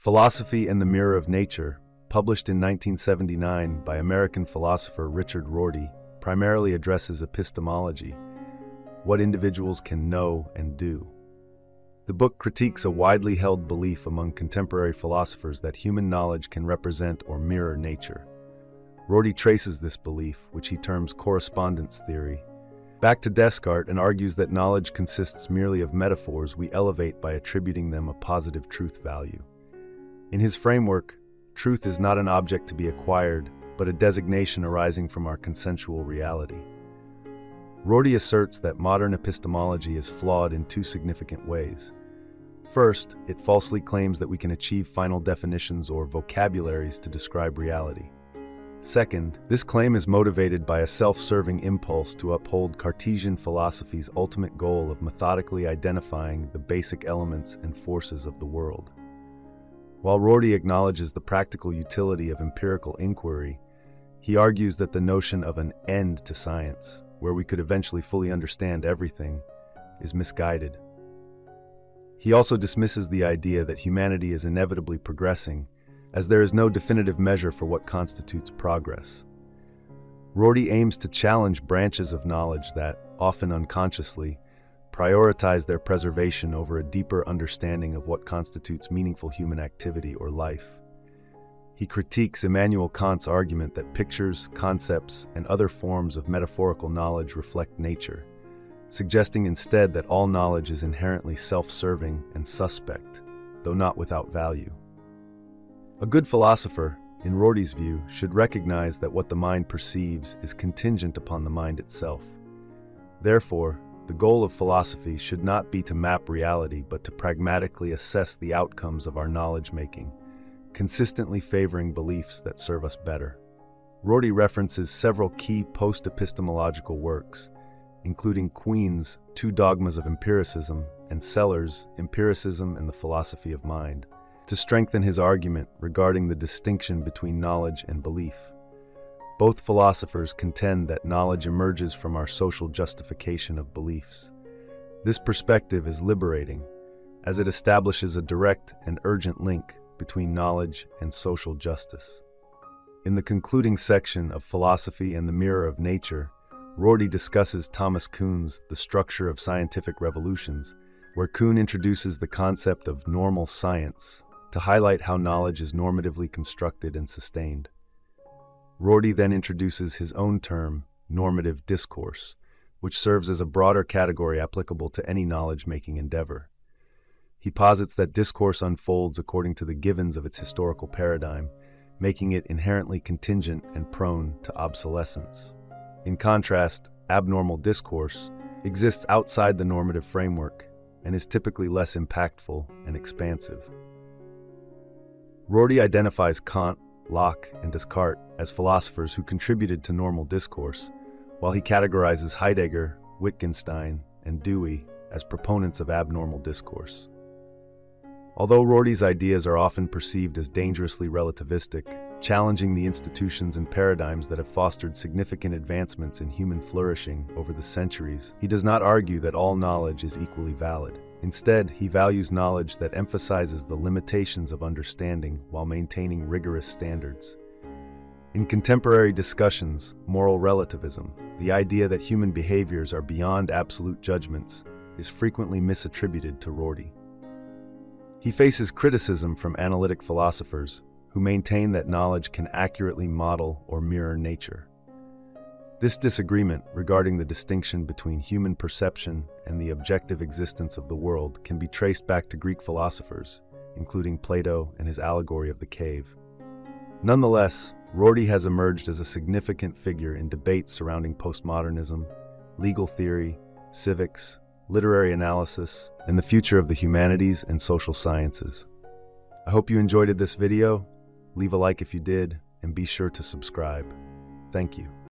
Philosophy and the Mirror of Nature, published in 1979 by American philosopher Richard Rorty, primarily addresses epistemology, what individuals can know and do. The book critiques a widely held belief among contemporary philosophers that human knowledge can represent or mirror nature. Rorty traces this belief, which he terms correspondence theory, back to Descartes and argues that knowledge consists merely of metaphors we elevate by attributing them a positive truth value. In his framework, truth is not an object to be acquired, but a designation arising from our consensual reality. Rorty asserts that modern epistemology is flawed in two significant ways. First, it falsely claims that we can achieve final definitions or vocabularies to describe reality. Second, this claim is motivated by a self-serving impulse to uphold Cartesian philosophy's ultimate goal of methodically identifying the basic elements and forces of the world. While Rorty acknowledges the practical utility of empirical inquiry, he argues that the notion of an end to science, where we could eventually fully understand everything, is misguided. He also dismisses the idea that humanity is inevitably progressing, as there is no definitive measure for what constitutes progress. Rorty aims to challenge branches of knowledge that, often unconsciously, prioritize their preservation over a deeper understanding of what constitutes meaningful human activity or life. He critiques Immanuel Kant's argument that pictures, concepts, and other forms of metaphorical knowledge reflect nature, suggesting instead that all knowledge is inherently self-serving and suspect, though not without value. A good philosopher, in Rorty's view, should recognize that what the mind perceives is contingent upon the mind itself. Therefore, the goal of philosophy should not be to map reality, but to pragmatically assess the outcomes of our knowledge-making, consistently favoring beliefs that serve us better. Rorty references several key post-epistemological works, including Quine's Two Dogmas of Empiricism and Sellars' Empiricism and the Philosophy of Mind, to strengthen his argument regarding the distinction between knowledge and belief. Both philosophers contend that knowledge emerges from our social justification of beliefs. This perspective is liberating, as it establishes a direct and urgent link between knowledge and social justice. In the concluding section of Philosophy and the Mirror of Nature, Rorty discusses Thomas Kuhn's The Structure of Scientific Revolutions, where Kuhn introduces the concept of normal science to highlight how knowledge is normatively constructed and sustained. Rorty then introduces his own term, normative discourse, which serves as a broader category applicable to any knowledge-making endeavor. He posits that discourse unfolds according to the givens of its historical paradigm, making it inherently contingent and prone to obsolescence. In contrast, abnormal discourse exists outside the normative framework and is typically less impactful and expansive. Rorty identifies Kant, Locke, and Descartes as philosophers who contributed to normal discourse, while he categorizes Heidegger, Wittgenstein, and Dewey as proponents of abnormal discourse. Although Rorty's ideas are often perceived as dangerously relativistic, challenging the institutions and paradigms that have fostered significant advancements in human flourishing over the centuries, he does not argue that all knowledge is equally valid. Instead, he values knowledge that emphasizes the limitations of understanding while maintaining rigorous standards. In contemporary discussions, moral relativism, the idea that human behaviors are beyond absolute judgments, is frequently misattributed to Rorty. He faces criticism from analytic philosophers who maintain that knowledge can accurately model or mirror nature. This disagreement regarding the distinction between human perception and the objective existence of the world can be traced back to Greek philosophers, including Plato and his allegory of the cave. Nonetheless, Rorty has emerged as a significant figure in debates surrounding postmodernism, legal theory, civics, literary analysis, and the future of the humanities and social sciences. I hope you enjoyed this video. Leave a like if you did, and be sure to subscribe. Thank you.